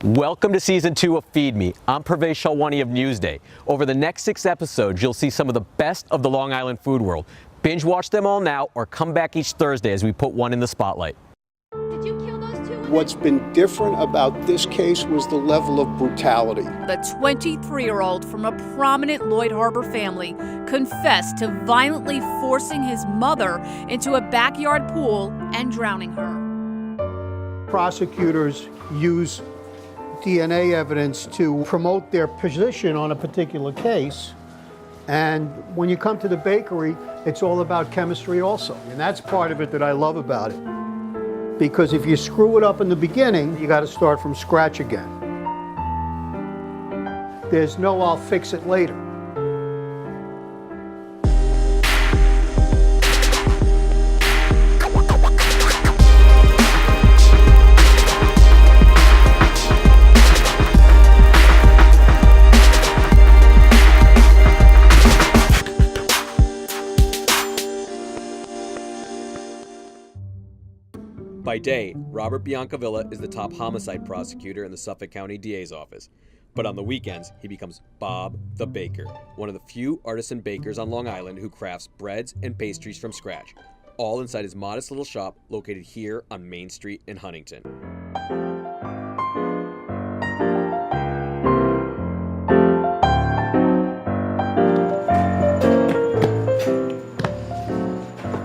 Welcome to Season 2 of Feed Me. I'm Pervez Shalwani of Newsday. Over the next 6 episodes, you'll see some of the best of the Long Island food world. Binge watch them all now or come back each Thursday as we put one in the spotlight. Did you kill those two women? What's been different about this case was the level of brutality. The 23-year-old from a prominent Lloyd Harbor family confessed to violently forcing his mother into a backyard pool and drowning her. Prosecutors use DNA evidence to promote their position on a particular case. And when you come to the bakery, it's all about chemistry also. And that's part of it that I love about it. Because if you screw it up in the beginning, you got to start from scratch again. There's no I'll fix it later. By day, Robert Biancavilla is the top homicide prosecutor in the Suffolk County DA's office. But on the weekends, he becomes Bob the Baker, one of the few artisan bakers on Long Island who crafts breads and pastries from scratch, all inside his modest little shop located here on Main Street in Huntington.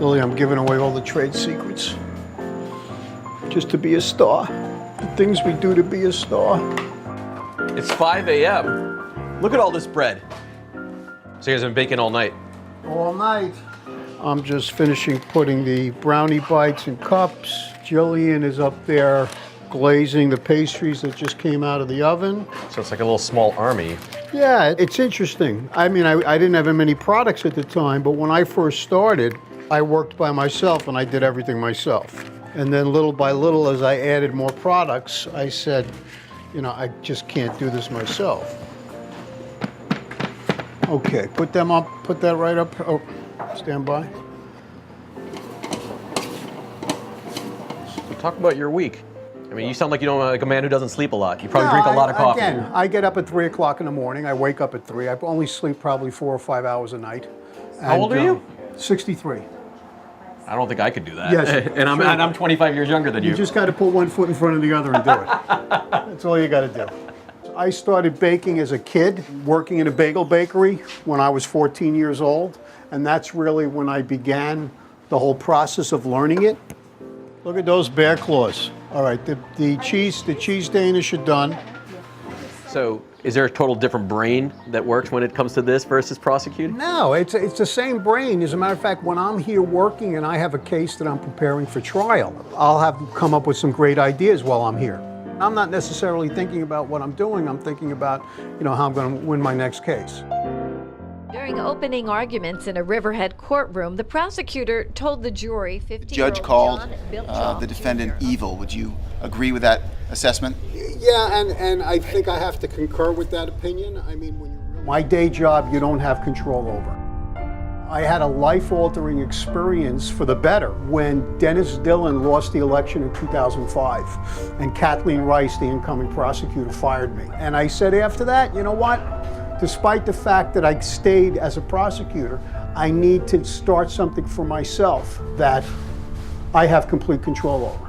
Lily, I'm giving away all the trade secrets. Just to be a star. The things we do to be a star. It's 5 a.m. Look at all this bread. So you guys have been baking all night? All night. I'm just finishing putting the brownie bites in cups. Jillian is up there glazing the pastries that just came out of the oven. So it's like a little small army. Yeah, it's interesting. I mean, I didn't have many products at the time, but when I first started, I worked by myself and I did everything myself. And then little by little, as I added more products, I said, you know, I just can't do this myself. Okay, put them up, put that right up. Oh, stand by. Talk about your week. I mean, you sound like you don't like a man who doesn't sleep a lot. You probably drink a lot of coffee. Again, I get up at 3 o'clock in the morning. I wake up at 3. I only sleep probably 4 or 5 hours a night. How old are you? 63. I don't think I could do that. Yes, and I'm 25 years younger than you. You just got to put one foot in front of the other and do it. That's all you got to do. I started baking as a kid, working in a bagel bakery when I was 14 years old, and that's really when I began the whole process of learning it. Look at those bear claws. All right, the cheese Danish are done. So, is there a total different brain that works when it comes to this versus prosecuting? No, it's the same brain. As a matter of fact, when I'm here working and I have a case that I'm preparing for trial, I'll have come up with some great ideas while I'm here. I'm not necessarily thinking about what I'm doing. I'm thinking about, you know, how I'm going to win my next case. During opening arguments in a Riverhead courtroom, the prosecutor told the jury 50-year-old Judge called John Biltjoff the defendant Jr. evil. Would you agree with that assessment? Yeah, and I think I have to concur with that opinion. I mean, my day job, you don't have control over. I had a life-altering experience for the better when Dennis Dillon lost the election in 2005, and Kathleen Rice, the incoming prosecutor, fired me. And I said after that, you know what? Despite the fact that I stayed as a prosecutor, I need to start something for myself that I have complete control over.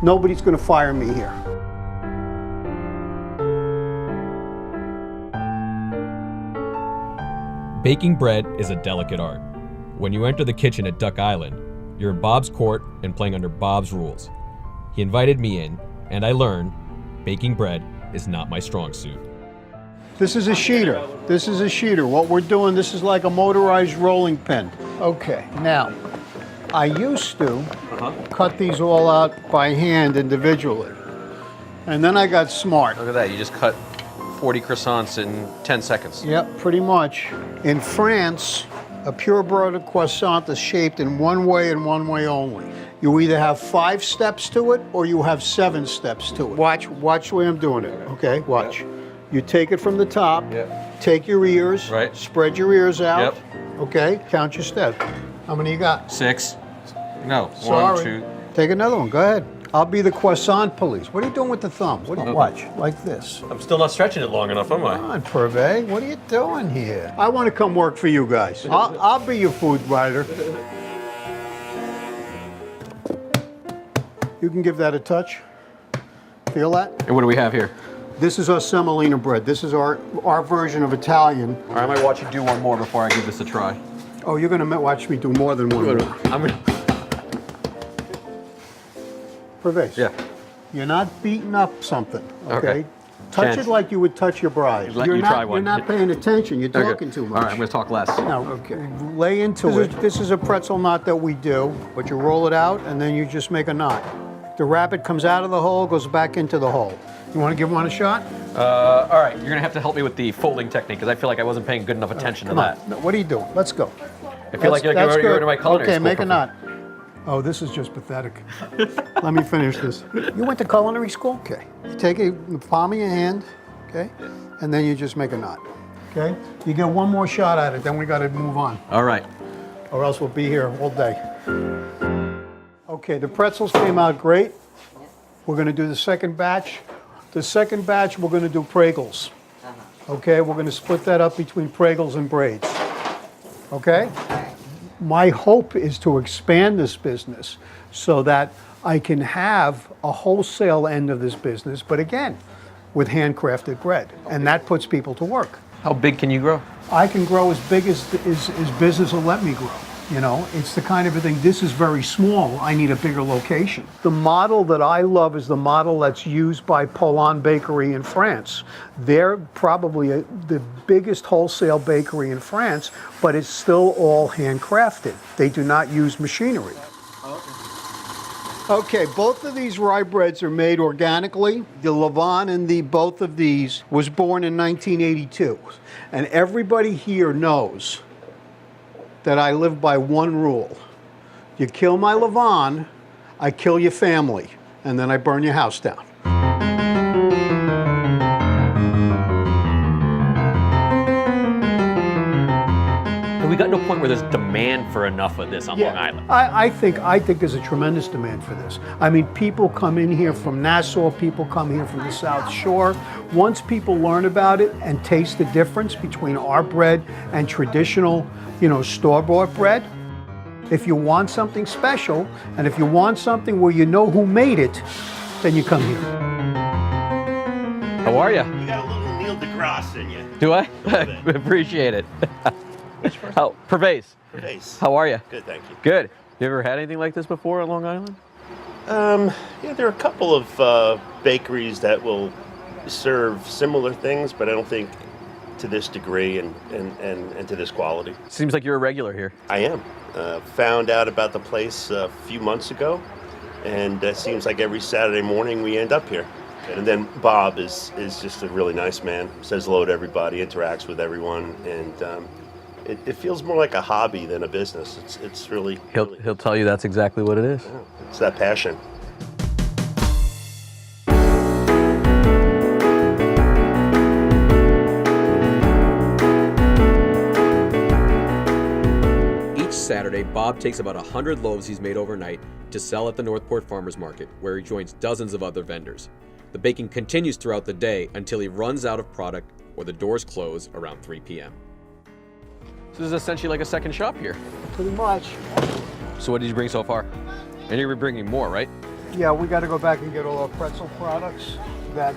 Nobody's going to fire me here. Baking bread is a delicate art. When you enter the kitchen at Duck Island, you're in Bob's court and playing under Bob's rules. He invited me in, and I learned baking bread is not my strong suit. This is a sheeter. This is a sheeter. What we're doing, this is like a motorized rolling pin. Okay, now, I used to cut these all out by hand individually. And then I got smart. Look at that, you just cut 40 croissants in 10 seconds. Yep, pretty much. In France, a purebred croissant is shaped in one way and one way only. You either have 5 steps to it or you have 7 steps to it. Watch the way I'm doing it, okay? Watch. Yep. You take it from the top, take your ears, spread your ears out, okay? Count your steps. How many you got? 6. No, Sorry. 1, 2. Take another one, go ahead. I'll be the croissant police. What are you doing with the thumb? What do you watch? Like this. I'm still not stretching it long enough, am I? Come on, Purvey. What are you doing here? I want to come work for you guys. I'll be your food writer. You can give that a touch. Feel that? And what do we have here? This is our semolina bread. This is our version of Italian. All right, I might watch you do one more before I give this a try. Oh, you're going to watch me do more than one. Pervase. Yeah. You're not beating up something, okay? Okay. Touch Chance. it like you would touch your bride. Let you try one. You're not paying attention. You're talking too much. All right, I'm going to talk less. Now, lay into it. This is a pretzel knot that we do, but you roll it out and then you just make a knot. The rabbit comes out of the hole, goes back into the hole. You want to give one a shot? All right, you're going to have to help me with the folding technique because I feel like I wasn't paying good enough attention to that. No, what are you doing? Let's go. I feel like you're into my culinary Okay, school make a program. knot. Oh, this is just pathetic. Let me finish this. You went to culinary school? Okay. You take it in the palm of your hand, okay? And then you just make a knot, okay? You get one more shot at it, then we got to move on. All right. Or else we'll be here all day. Okay, the pretzels came out great. We're going to do the second batch. The second batch, we're going to do Pregels. Okay, we're going to split that up between Pregels and braids. Okay? My hope is to expand this business so that I can have a wholesale end of this business, but again, with handcrafted bread. And that puts people to work. How big can you grow? I can grow as big as business will let me grow. You know, it's the kind of a thing, this is very small, I need a bigger location. The model that I love is the model that's used by Poland Bakery in France. They're probably the biggest wholesale bakery in France, but it's still all handcrafted. They do not use machinery. Okay, both of these rye breads are made organically. The Levant and both of these was born in 1982. And everybody here knows that I live by one rule. You kill my Levant, I kill your family, and then I burn your house down. Have we gotten to a point where there's demand for enough of this on Long Island? I think there's a tremendous demand for this. I mean, people come in here from Nassau, people come here from the South Shore. Once people learn about it and taste the difference between our bread and traditional, store-bought bread, if you want something special, and if you want something where you know who made it, then you come here. How are you? You got a little Neil deGrasse in you. Do I? Appreciate it. Pervase. Pervase. How are you? Good, thank you. Good. You ever had anything like this before on Long Island? Yeah, there are a couple of bakeries that will serve similar things, but I don't think to this degree and to this quality. Seems like you're a regular here. I am. Found out about the place a few months ago, and it seems like every Saturday morning we end up here. And then Bob is just a really nice man, says hello to everybody, interacts with everyone, and it feels more like a hobby than a business. It's really... He'll tell you that's exactly what it is. Yeah, it's that passion. Saturday, Bob takes about 100 loaves he's made overnight to sell at the Northport Farmers Market, where he joins dozens of other vendors. The baking continues throughout the day until he runs out of product or the doors close around 3 p.m. So this is essentially like a second shop here. Pretty much. So what did you bring so far? And you're bringing more, right? Yeah, we got to go back and get all our pretzel products that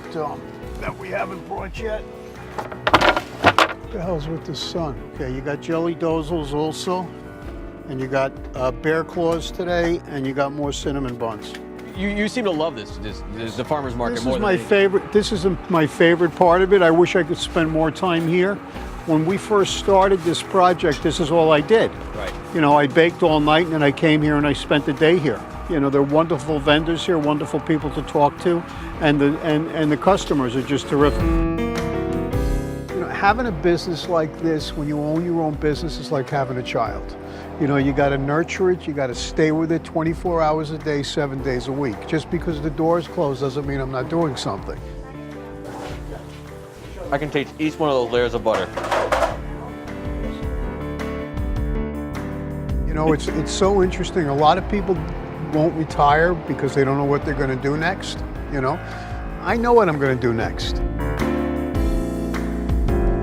we haven't brought yet. What the hell's with the sun? Okay, you got jelly dozzles also. And you got bear claws today, and you got more cinnamon buns. You seem to love this the farmer's market more than anything. This is my favorite part of it. I wish I could spend more time here. When we first started this project, this is all I did. Right. I baked all night, and then I came here and I spent the day here. There are wonderful vendors here, wonderful people to talk to, and the customers are just terrific. Having a business like this, when you own your own business, is like having a child. You got to nurture it, you got to stay with it 24 hours a day, 7 days a week. Just because the door's closed doesn't mean I'm not doing something. I can taste each one of those layers of butter. It's so interesting. A lot of people won't retire because they don't know what they're going to do next, you know. I know what I'm going to do next.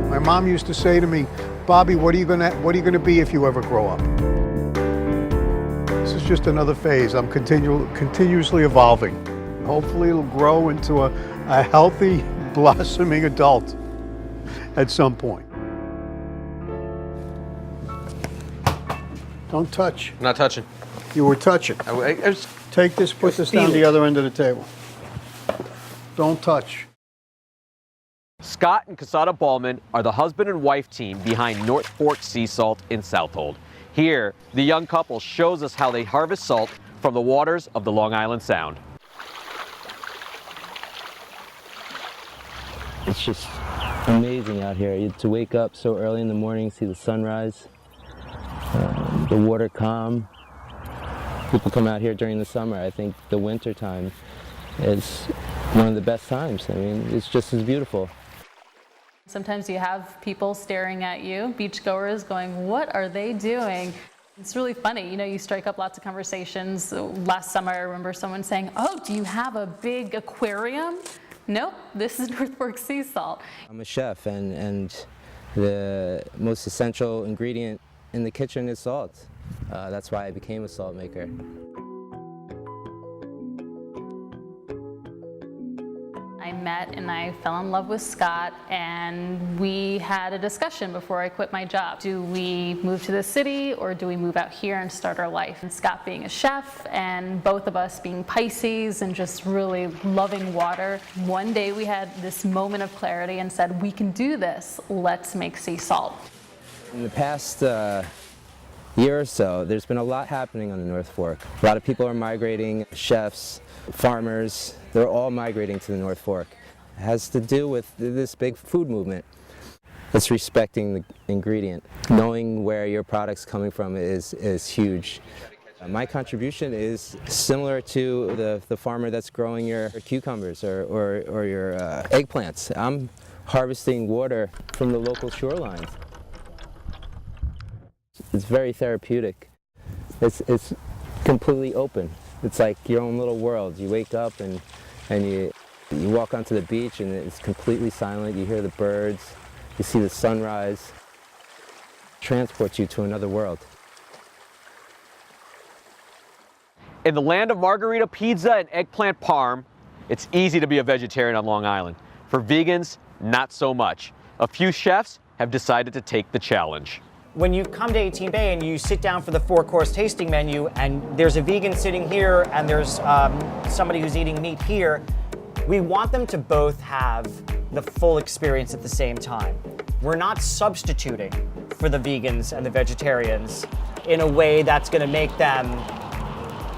My mom used to say to me, Bobby, what are you going to be if you ever grow up? This is just another phase. I'm continuously evolving. Hopefully it'll grow into a healthy, blossoming adult at some point. Don't touch. I'm not touching. You were touching. I was Take this, put this down the other end of the table. Don't touch. Scott and Casada Ballman are the husband and wife team behind North Fork Sea Salt in Southold. Here, the young couple shows us how they harvest salt from the waters of the Long Island Sound. It's just amazing out here to wake up so early in the morning, see the sunrise, the water calm. People come out here during the summer. I think the winter time is one of the best times. I mean, it's just as beautiful. Sometimes you have people staring at you, beachgoers going, what are they doing? It's really funny. You know, you strike up lots of conversations. Last summer, I remember someone saying, oh, do you have a big aquarium? Nope, this is North Fork Sea Salt. I'm a chef, and the most essential ingredient in the kitchen is salt. That's why I became a salt maker. I met and I fell in love with Scott, and we had a discussion before I quit my job. Do we move to the city or do we move out here and start our life? And Scott being a chef and both of us being Pisces and just really loving water. One day we had this moment of clarity and said, we can do this, let's make sea salt. In the past year or so, there's been a lot happening on the North Fork. A lot of people are migrating, chefs, farmers, they're all migrating to the North Fork. It has to do with this big food movement. It's respecting the ingredient. Knowing where your product's coming from is huge. My contribution is similar to the farmer that's growing your cucumbers or your eggplants. I'm harvesting water from the local shorelines. It's very therapeutic. It's completely open. It's like your own little world. You wake up and you walk onto the beach and it's completely silent. You hear the birds, you see the sunrise. It transports you to another world. In the land of margarita pizza and eggplant parm, it's easy to be a vegetarian on Long Island. For vegans, not so much. A few chefs have decided to take the challenge. When you come to 18 Bay and you sit down for the 4-course tasting menu and there's a vegan sitting here and there's somebody who's eating meat here, we want them to both have the full experience at the same time. We're not substituting for the vegans and the vegetarians in a way that's going to make them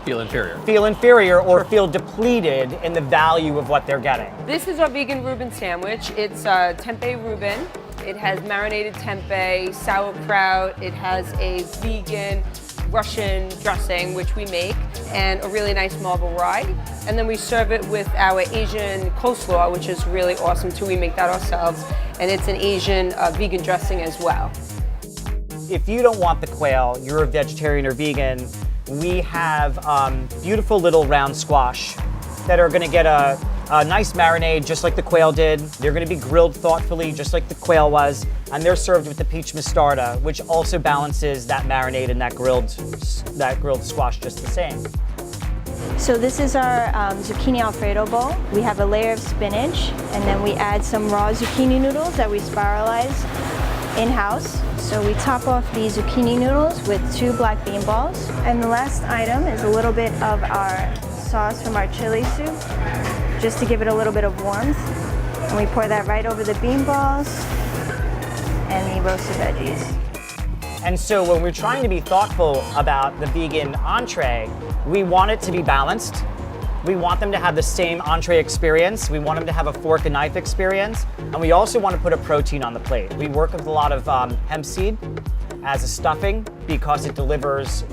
Feel inferior or feel depleted in the value of what they're getting. This is our vegan Reuben sandwich. It's tempeh Reuben. It has marinated tempeh, sauerkraut. It has a vegan Russian dressing, which we make, and a really nice marble rye. And then we serve it with our Asian coleslaw, which is really awesome too. We make that ourselves. And it's an Asian vegan dressing as well. If you don't want the quail, you're a vegetarian or vegan, we have beautiful little round squash that are gonna get a nice marinade just like the quail did. They're gonna be grilled thoughtfully just like the quail was, and they're served with the peach mostarda, which also balances that marinade and that grilled squash just the same. So this is our zucchini Alfredo bowl. We have a layer of spinach, and then we add some raw zucchini noodles that we spiralize in-house. So we top off the zucchini noodles with 2 black bean balls. And the last item is a little bit of our sauce from our chili soup, just to give it a little bit of warmth. And we pour that right over the bean balls and the roasted veggies. And so when we're trying to be thoughtful about the vegan entree, we want it to be balanced. We want them to have the same entree experience. We want them to have a fork and knife experience. And we also want to put a protein on the plate. We work with a lot of hemp seed as a stuffing because it delivers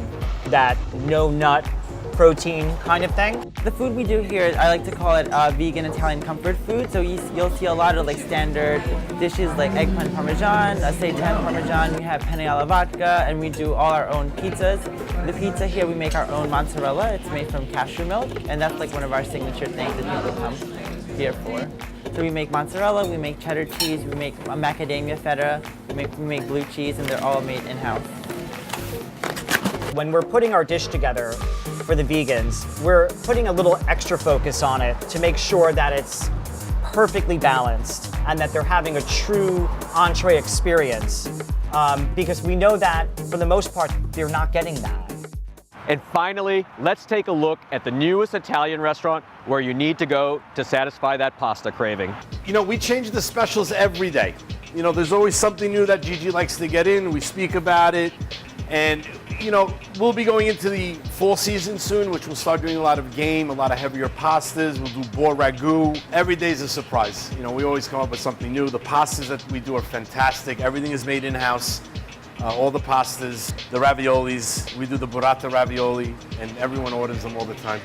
that no nut protein kind of thing. The food we do here, I like to call it vegan Italian comfort food. So you'll see a lot of like standard dishes like eggplant parmesan, seitan parmesan, we have penne alla vodka, and we do all our own pizzas. The pizza here, we make our own mozzarella. It's made from cashew milk, and that's like one of our signature things that people come here for. So we make mozzarella, we make cheddar cheese, we make macadamia feta, we make blue cheese, and they're all made in-house. When we're putting our dish together for the vegans, we're putting a little extra focus on it to make sure that it's perfectly balanced and that they're having a true entree experience, because we know that for the most part, they're not getting that. And finally, let's take a look at the newest Italian restaurant where you need to go to satisfy that pasta craving. You know, we change the specials every day. You know, there's always something new that Gigi likes to get in. We speak about it. And, you know, we'll be going into the fall season soon, which we'll start doing a lot of game, a lot of heavier pastas. We'll do boar ragu. Every day's a surprise. You know, we always come up with something new. The pastas that we do are fantastic. Everything is made in-house. All the pastas, the raviolis, we do the burrata ravioli, and everyone orders them all the time.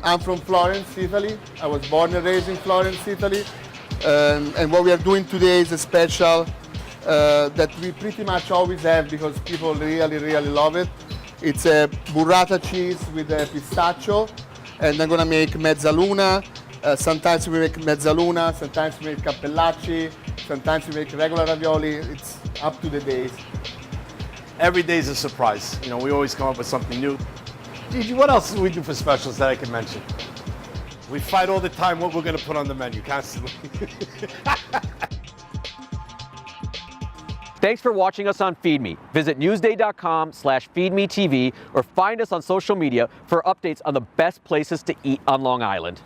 I'm from Florence, Italy. I was born and raised in Florence, Italy. And what we are doing today is a special that we pretty much always have because people really, really love it. It's a burrata cheese with a pistachio, and I'm gonna make mezzaluna. Sometimes we make mezzaluna, sometimes we make cappellacci, sometimes we make regular ravioli. It's up to the days. Every day's a surprise. You know, we always come up with something new. Gigi, what else do we do for specials that I can mention? We fight all the time what we're going to put on the menu, constantly. Thanks for watching us on Feed Me. Visit newsday.com/feedmetv or find us on social media for updates on the best places to eat on Long Island.